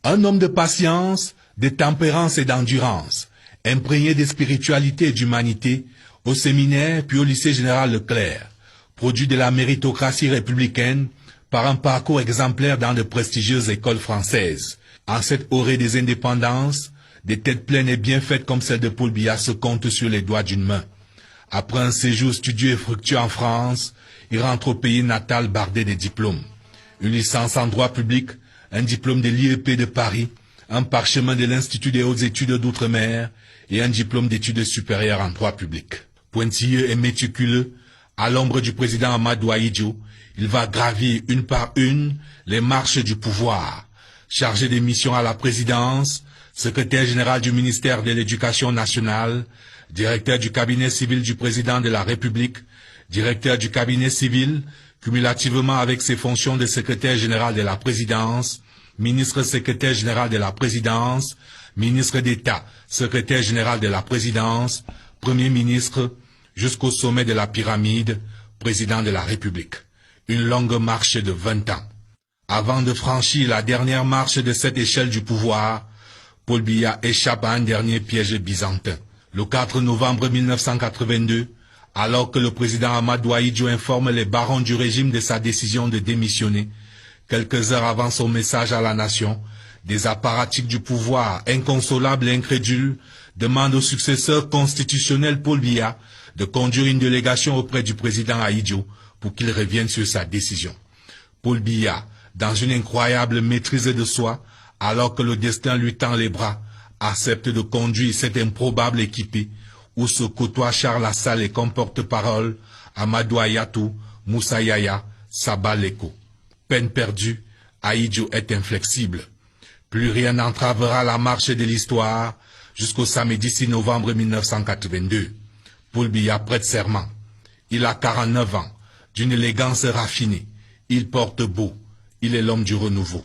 Un homme de patience, de tempérance et d'endurance, imprégné de spiritualité et d'humanité, au séminaire puis au lycée général Leclerc, produit de la méritocratie républicaine par un parcours exemplaire dans de prestigieuses écoles françaises. En cette orée des indépendances, des têtes pleines et bien faites comme celle de Paul Biya se comptent sur les doigts d'une main. Après un séjour studieux et fructueux en France, il rentre au pays natal bardé des diplômes. Une licence en droit public, un diplôme de l'IEP de Paris, un parchemin de l'Institut des hautes études d'outre-mer et un diplôme d'études supérieures en droit public. Pointilleux et méticuleux, à l'ombre du président Amadou Ahidjo, il va gravir une par une les marches du pouvoir. Chargé des missions à la présidence, secrétaire général du ministère de l'Éducation nationale, directeur du cabinet civil du président de la République, directeur du cabinet civil, cumulativement avec ses fonctions de secrétaire général de la présidence, ministre secrétaire général de la présidence, ministre d'État, secrétaire général de la présidence, premier ministre, jusqu'au sommet de la pyramide, président de la République. Une longue marche de 20 ans. Avant de franchir la dernière marche de cette échelle du pouvoir, Paul Biya échappe à un dernier piège byzantin. Le 4 novembre 1982, alors que le président Amadou Ahidjo informe les barons du régime de sa décision de démissionner, quelques heures avant son message à la nation, des apparatiques du pouvoir, inconsolables et incrédules, demandent au successeur constitutionnel Paul Biya de conduire une délégation auprès du président Ahidjo pour qu'il revienne sur sa décision. Paul Biya, dans une incroyable maîtrise de soi, alors que le destin lui tend les bras, accepte de conduire cette improbable équipée où se côtoient Charles Lassalle et comme porte-parole Amadou Ayatou, Moussa Yaya, Saba Leko. Peine perdue, Ahidjo est inflexible. Plus rien n'entravera la marche de l'histoire jusqu'au samedi 6 novembre 1982. Paul Biya prête serment. Il a 49 ans, d'une élégance raffinée. Il porte beau. Il est l'homme du renouveau.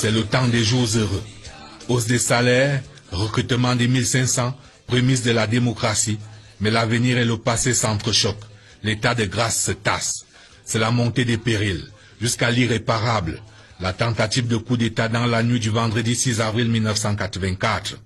C'est le temps des jours heureux. Hausse des salaires, recrutement des 1500, prémisse de la démocratie, mais l'avenir et le passé s'entrechoquent. L'état de grâce se tasse. C'est la montée des périls, jusqu'à l'irréparable. La tentative de coup d'État dans la nuit du vendredi 6 avril 1984.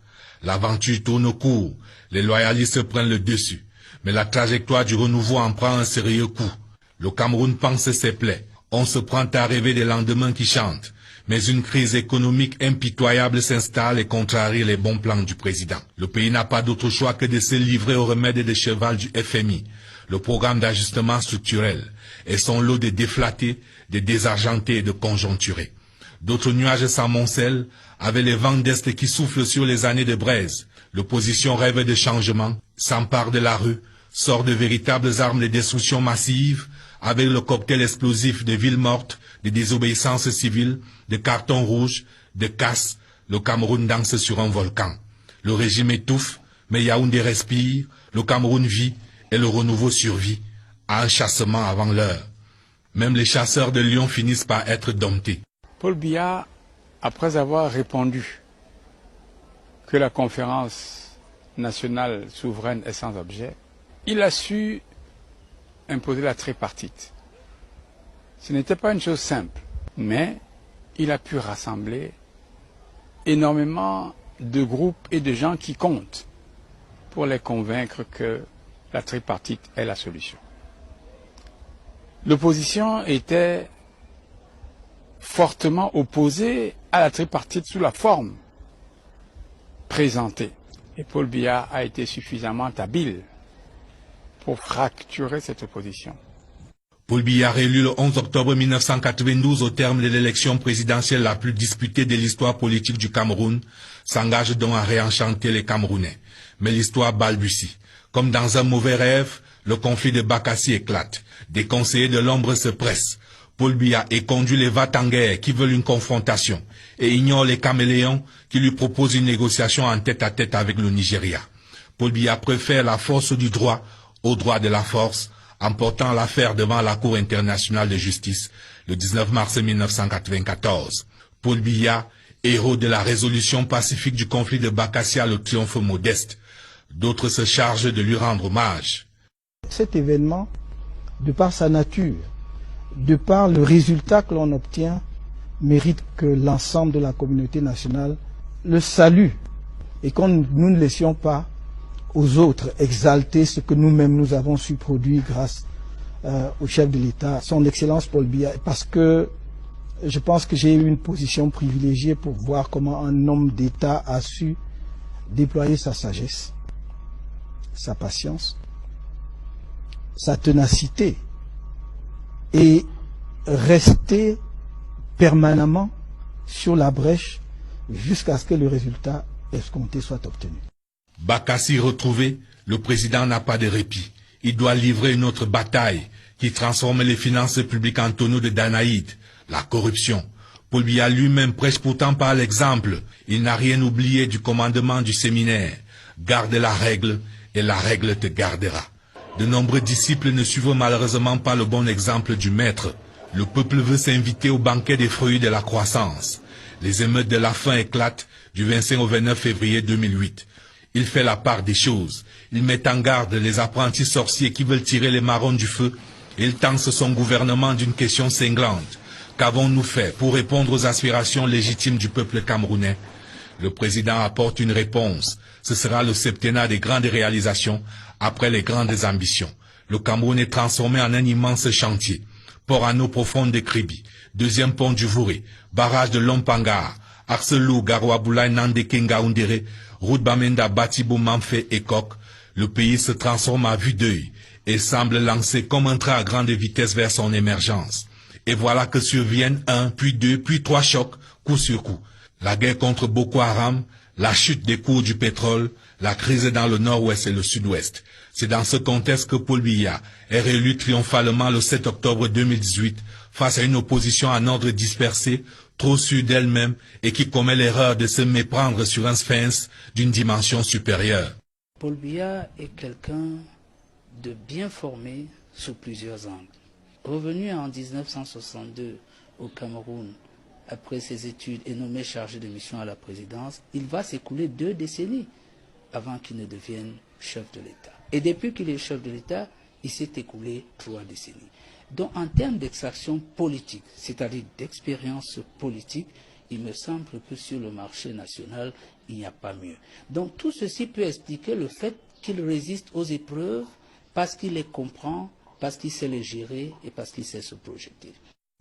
L'aventure tourne court, les loyalistes prennent le dessus. Mais la trajectoire du renouveau en prend un sérieux coup. Le Cameroun pense ses plaies. On se prend à rêver des lendemains qui chantent. Mais une crise économique impitoyable s'installe et contrarie les bons plans du président. Le pays n'a pas d'autre choix que de se livrer au remède de cheval du FMI, le programme d'ajustement structurel, et son lot de déflatés, de désargentés et de conjoncturés. D'autres nuages s'amoncellent avec les vents d'Est qui soufflent sur les années de braise. L'opposition rêve de changement, s'empare de la rue, sort de véritables armes de destruction massive, avec le cocktail explosif de villes mortes, de désobéissance civile, de cartons rouges, de casse, le Cameroun danse sur un volcan. Le régime étouffe, mais Yaoundé respire, le Cameroun vit et le renouveau survit, à un chassement avant l'heure. Même les chasseurs de lions finissent par être domptés. Paul Biya, après avoir répondu que la conférence nationale souveraine est sans objet, il a su imposer la tripartite. Ce n'était pas une chose simple, mais il a pu rassembler énormément de groupes et de gens qui comptent pour les convaincre que la tripartite est la solution. L'opposition était fortement opposée à la tripartite sous la forme présentée. Et Paul Biya a été suffisamment habile pour fracturer cette opposition. Paul Biya, réélu le 11 octobre 1992 au terme de l'élection présidentielle la plus disputée de l'histoire politique du Cameroun, s'engage donc à réenchanter les Camerounais. Mais l'histoire balbutie. Comme dans un mauvais rêve, le conflit de Bakassi éclate. Des conseillers de l'ombre se pressent. Paul Biya éconduit les va-t-en-guerre qui veulent une confrontation et ignore les caméléons qui lui proposent une négociation en tête-à-tête avec le Nigeria. Paul Biya préfère la force du droit au droit de la force, en portant l'affaire devant la Cour internationale de justice le 19 mars 1994. Paul Biya Héros de la résolution pacifique du conflit de Bakassia, le triomphe modeste, d'autres se chargent de lui rendre hommage. Cet événement, de par sa nature, de par le résultat que l'on obtient, mérite que l'ensemble de la communauté nationale le salue et que nous ne laissions pas aux autres exalter ce que nous-mêmes nous avons su produire grâce au chef de l'État, son Excellence Paul Biya, parce que je pense que j'ai eu une position privilégiée pour voir comment un homme d'État a su déployer sa sagesse, sa patience, sa ténacité et rester permanemment sur la brèche jusqu'à ce que le résultat escompté soit obtenu. Bakassi retrouvé, le président n'a pas de répit. Il doit livrer une autre bataille qui transforme les finances publiques en tonneau de Danaïde, la corruption. Paul Biya lui-même prêche pourtant par l'exemple. Il n'a rien oublié du commandement du séminaire. Garde la règle et la règle te gardera. De nombreux disciples ne suivent malheureusement pas le bon exemple du maître. Le peuple veut s'inviter au banquet des fruits de la croissance. Les émeutes de la faim éclatent du 25 au 29 février 2008. Il fait la part des choses. Il met en garde les apprentis sorciers qui veulent tirer les marrons du feu. Il tense son gouvernement d'une question cinglante. Qu'avons-nous fait pour répondre aux aspirations légitimes du peuple camerounais? Le président apporte une réponse. Ce sera le septennat des grandes réalisations après les grandes ambitions. Le Cameroun est transformé en un immense chantier. Port à eau profonde de Kribi, deuxième pont du Vouré, barrage de Lompangar, Arcelou, Garouaboulaye, Nande, Kenga, Undere, route Bamenda, Batibou, Manfé et Kok. Le pays se transforme à vue d'œil et semble lancer comme un train à grande vitesse vers son émergence. Et voilà que surviennent un, puis deux, puis trois chocs, coup sur coup. La guerre contre Boko Haram, la chute des cours du pétrole, la crise dans le nord-ouest et le sud-ouest. C'est dans ce contexte que Paul Biya est réélu triomphalement le 7 octobre 2018 face à une opposition en ordre dispersé, trop sûre d'elle-même et qui commet l'erreur de se méprendre sur un sphinx d'une dimension supérieure. Paul Biya est quelqu'un de bien formé sous plusieurs angles. Revenu en 1962 au Cameroun, après ses études et nommé chargé de mission à la présidence, il va s'écouler 2 décennies avant qu'il ne devienne chef de l'État. Et depuis qu'il est chef de l'État, il s'est écoulé 3 décennies. Donc en termes d'extraction politique, c'est-à-dire d'expérience politique, il me semble que sur le marché national, il n'y a pas mieux. Donc tout ceci peut expliquer le fait qu'il résiste aux épreuves parce qu'il les comprend, parce qu'il sait les gérer et parce qu'il sait se projeter.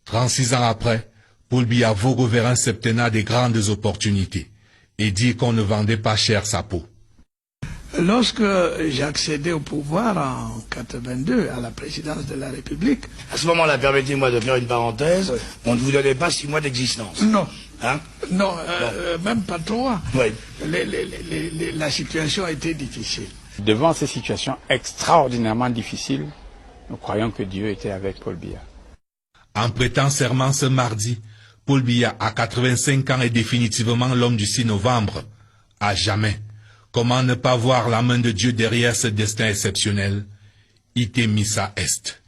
36 ans après, Paul Biya vogue vers un septennat des grandes opportunités et dit qu'on ne vendait pas cher sa peau. Lorsque j'ai accédé au pouvoir en 82 à la présidence de la République... À ce moment-là, permettez-moi de faire une parenthèse, on ne vous donnait pas 6 mois d'existence. Non. Hein? Non, même pas 3. Oui. La situation a été difficile. Devant ces situations extraordinairement difficiles, nous croyons que Dieu était avec Paul Biya. En prêtant serment ce mardi, Paul Biya, à 85 ans, est définitivement l'homme du 6 novembre. À jamais. Comment ne pas voir la main de Dieu derrière ce destin exceptionnel? Ite missa est.